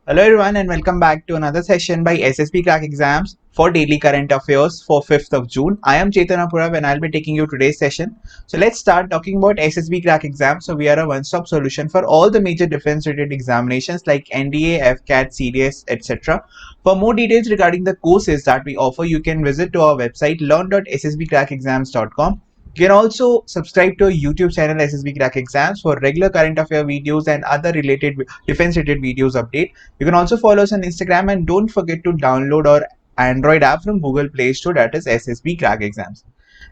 Hello everyone and welcome back to another session by SSB Crack Exams for Daily Current Affairs for 5th of June. I am Chetan Apurav and I'll be taking you today's session. So let's start talking about SSB Crack Exam. So we are a one-stop solution for all the major defense-related examinations like NDA, AFCAT, CDS, etc. For more details regarding the courses that we offer, you can visit to our website learn.ssbcrackexams.com. You can also subscribe to our YouTube channel SSB Crack Exams for regular current affair videos and other related defense-related videos update. You can also follow us on Instagram and don't forget to download our Android app from Google Play Store, that is SSB Crack Exams.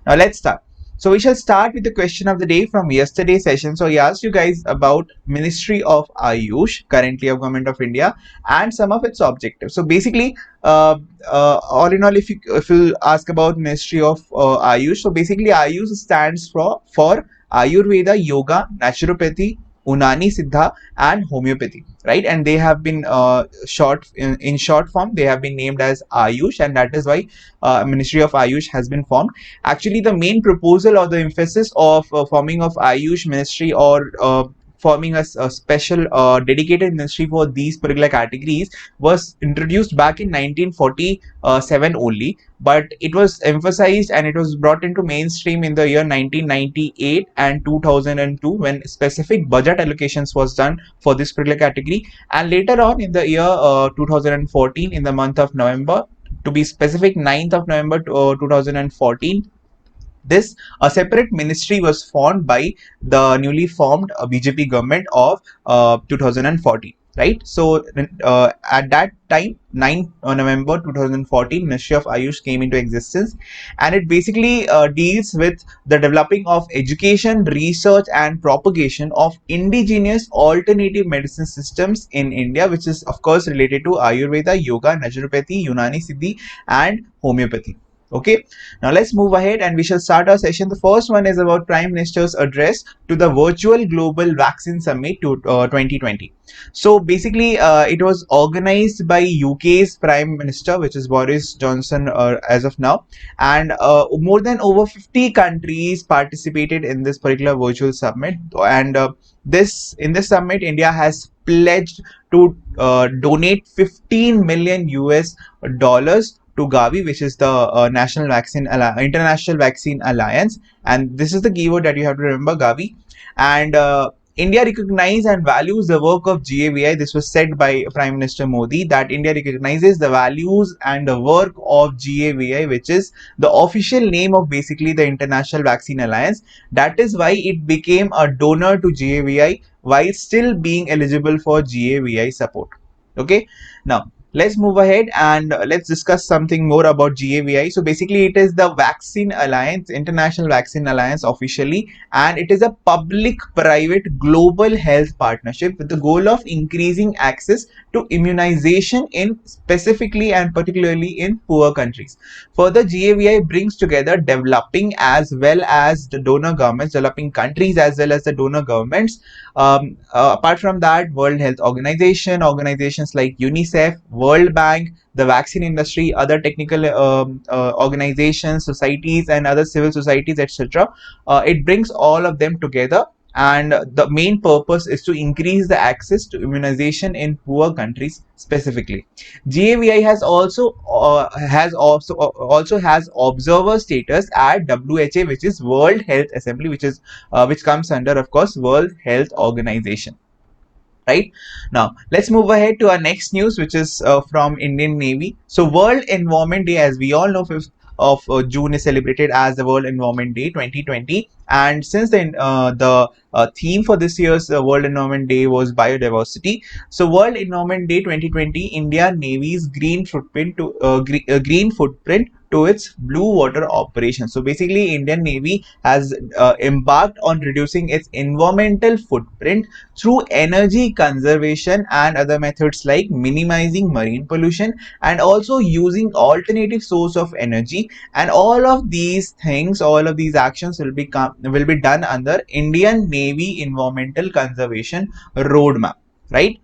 Now let's start. So we shall start with the question of the day from yesterday's session. So I asked you guys about Ministry of AYUSH, currently of Government of India, and some of its objectives. So basically, all in all, if you ask about Ministry of AYUSH, so basically AYUSH stands for Ayurveda, Yoga, Naturopathy, Unani, Siddha, and Homoeopathy, right? And they have been in short form, they have been named as AYUSH, and that is why Ministry of AYUSH has been formed. Actually, the main proposal or the emphasis of forming of AYUSH Ministry or forming a special dedicated ministry for these particular categories was introduced back in 1947 only, but it was emphasized and it was brought into mainstream in the year 1998 and 2002 when specific budget allocations was done for this particular category, and later on in the year 2014, in the month of November, to be specific 9th of November 2014, a separate ministry was formed by the newly formed BJP government of 2014, right? So at that time, 9th November 2014, Ministry of AYUSH came into existence, and it basically deals with the developing of education, research and propagation of indigenous alternative medicine systems in India, which is of course related to Ayurveda, Yoga, Naturopathy, Unani, Siddha and Homeopathy. Okay, now let's move ahead and we shall start our session. The first one is about Prime Minister's address to the Virtual Global Vaccine Summit to 2020. So basically, it was organized by UK's Prime Minister, which is Boris Johnson as of now, and more than over 50 countries participated in this particular virtual summit. And in this summit, India has pledged to donate 15 million US dollars to Gavi, which is the International Vaccine Alliance, and this is the keyword that you have to remember, Gavi. And India recognizes and values the work of GAVI. This was said by Prime Minister Modi, that India recognizes the values and the work of GAVI, which is the official name of basically the International Vaccine Alliance. That is why it became a donor to GAVI while still being eligible for GAVI support. Okay, now let's move ahead and let's discuss something more about GAVI. So basically, it is the Vaccine Alliance, International Vaccine Alliance officially, and it is a public-private global health partnership with the goal of increasing access to immunization in specifically and particularly in poor countries. Further, GAVI brings together developing as well as the donor governments, developing countries as well as the donor governments. Apart from that, World Health Organization, organizations like UNICEF, World Bank, the vaccine industry, other technical organizations, societies and other civil societies, etc. It brings all of them together, and the main purpose is to increase the access to immunization in poor countries specifically. GAVI has also has observer status at WHA, which is World Health Assembly, which comes under, of course, World Health Organization. Right, now let's move ahead to our next news, which is from Indian Navy. So World Environment Day, as we all know, 5th of June is celebrated as the World Environment Day 2020, and since then the theme for this year's World Environment Day was biodiversity. So World Environment Day 2020, India Navy's green footprint to its blue water operations. So basically, Indian Navy has embarked on reducing its environmental footprint through energy conservation and other methods like minimizing marine pollution and also using alternative source of energy. And all of these things, all of these actions will be done under Indian Navy Environmental Conservation Roadmap, right?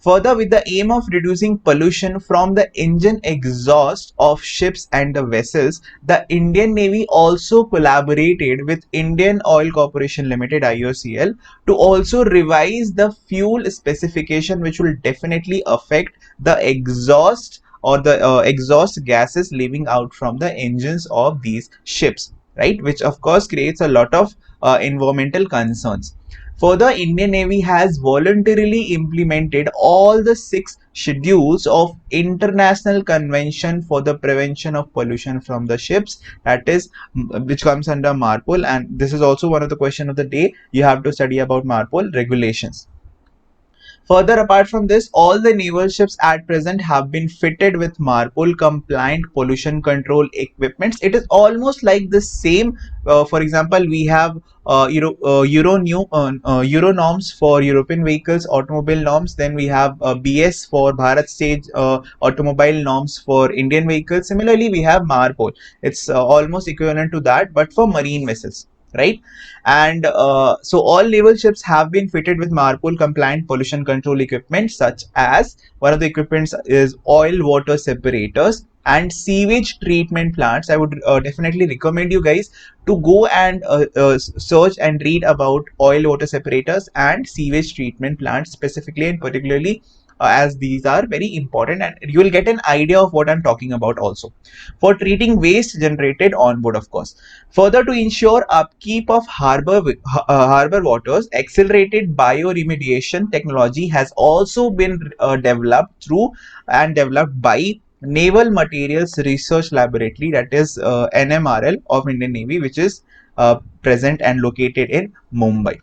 Further, with the aim of reducing pollution from the engine exhaust of ships and the vessels, the Indian Navy also collaborated with Indian Oil Corporation Limited (IOCL) to also revise the fuel specification, which will definitely affect the exhaust or the exhaust gases leaving out from the engines of these ships, right? Which of course creates a lot of environmental concerns. Further, Indian Navy has voluntarily implemented all the 6 schedules of International Convention for the Prevention of Pollution from the Ships, that is, which comes under MARPOL, and this is also one of the question of the day. You have to study about MARPOL regulations. Further, apart from this, all the naval ships at present have been fitted with MARPOL compliant pollution control equipments. It is almost like the same. For example, we have Euro norms for European vehicles, automobile norms. Then we have BS for Bharat stage automobile norms for Indian vehicles. Similarly, we have MARPOL. It's almost equivalent to that, but for marine vessels, right? And so all naval ships have been fitted with MARPOL compliant pollution control equipment, such as one of the equipments is oil water separators and sewage treatment plants. I would definitely recommend you guys to go and search and read about oil water separators and sewage treatment plants specifically and particularly, as these are very important, and you will get an idea of what I'm talking about also, for treating waste generated on board, of course. Further, to ensure upkeep of harbor waters, accelerated bioremediation technology has also been developed by Naval Materials Research Laboratory, that is NMRL of Indian Navy, which is present and located in Mumbai.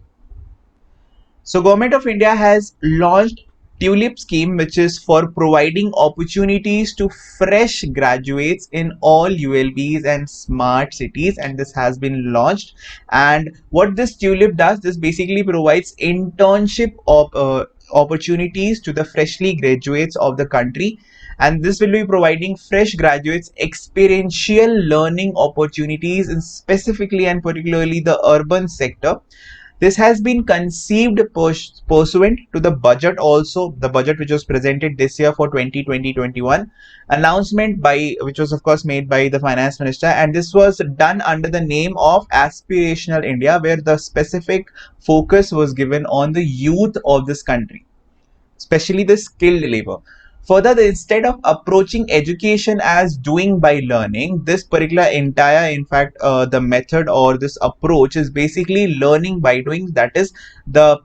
So Government of India has launched Tulip Scheme, which is for providing opportunities to fresh graduates in all ULBs and smart cities, and this has been launched. And what this Tulip does, this basically provides internship opportunities to the freshly graduates of the country, and this will be providing fresh graduates experiential learning opportunities in specifically and particularly the urban sector. This has been conceived pursuant to the budget also, the budget which was presented this year for 2020-21, announcement by, which was of course made by the finance minister, and this was done under the name of Aspirational India, where the specific focus was given on the youth of this country, especially the skilled labor. Further, instead of approaching education as doing by learning, this particular entire, in fact, the method or this approach is basically learning by doing. That is, the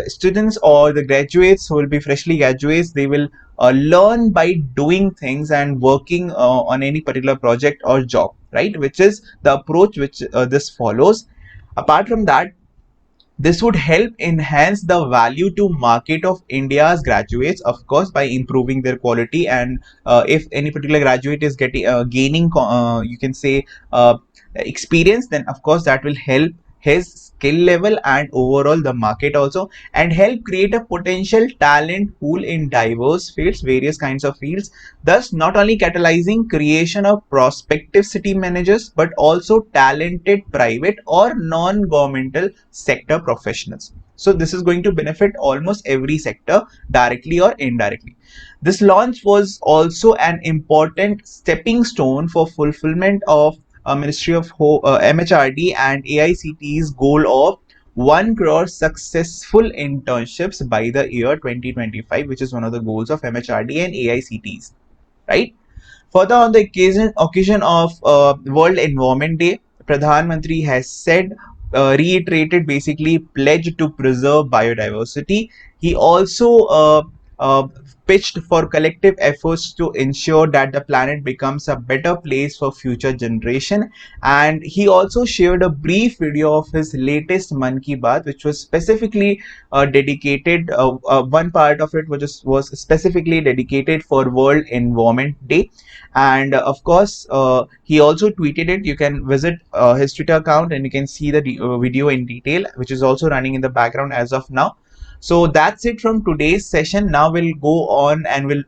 students or the graduates who will be freshly graduates, they will learn by doing things and working on any particular project or job, right? Which is the approach which this follows. Apart from that, this would help enhance the value to market of India's graduates, of course, by improving their quality. And if any particular graduate is gaining, you can say, experience, then of course that will help his skill level and overall the market also, and help create a potential talent pool in diverse fields, various kinds of fields, thus not only catalyzing creation of prospective city managers but also talented private or non-governmental sector professionals. So this is going to benefit almost every sector, directly or indirectly. This launch was also an important stepping stone for fulfillment of Ministry of MHRD and AICT's goal of 1 crore successful internships by the year 2025, which is one of the goals of MHRD and AICTs, right? Further, on the occasion of World Environment Day, Pradhan Mantri has said, reiterated basically pledge to preserve biodiversity. He also uh, pitched for collective efforts to ensure that the planet becomes a better place for future generation. And he also shared a brief video of his latest Mann Ki Baat, which was specifically dedicated, one part of it was specifically dedicated for World Environment Day. And of course, he also tweeted it. You can visit his Twitter account and you can see the video in detail, which is also running in the background as of now. So that's it from today's session. Now we'll go on and we'll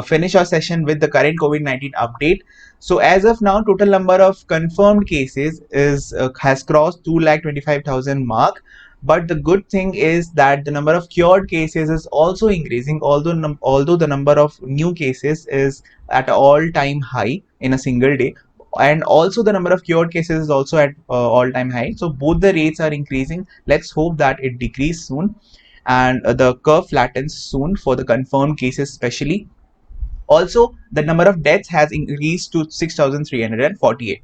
finish our session with the current COVID-19 update. So as of now, total number of confirmed cases is has crossed 2,25,000 mark. But the good thing is that the number of cured cases is also increasing, although the number of new cases is at an all-time high in a single day, and also the number of cured cases is also at all-time high. So both the rates are increasing. Let's hope that it decreases soon and the curve flattens soon for the confirmed cases especially. Also, the number of deaths has increased to 6,348.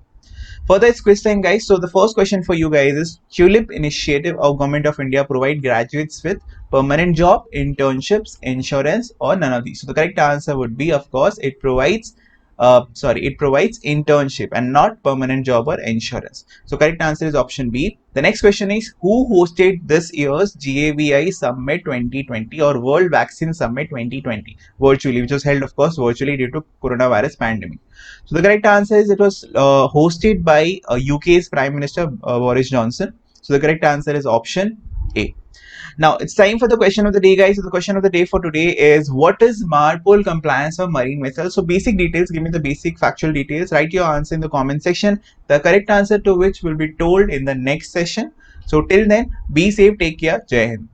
Further, it's quiz time, guys. So the first question for you guys is: Tulip initiative of Government of India provide graduates with permanent job, internships, insurance, or none of these? So the correct answer would be, of course, it provides. It provides internship and not permanent job or insurance. So correct answer is option B. The next question is: Who hosted this year's GAVI Summit 2020 or World Vaccine Summit 2020 virtually, which was held, of course, virtually due to coronavirus pandemic? So the correct answer is it was hosted by UK's Prime Minister Boris Johnson. So the correct answer is option A. Now it's time for the question of the day, guys. So the question of the day for today is: What is MARPOL compliance for marine vessels? So basic details, give me the basic factual details. Write your answer in the comment section. The correct answer to which will be told in the next session. So till then, be safe, take care, Jai Hind.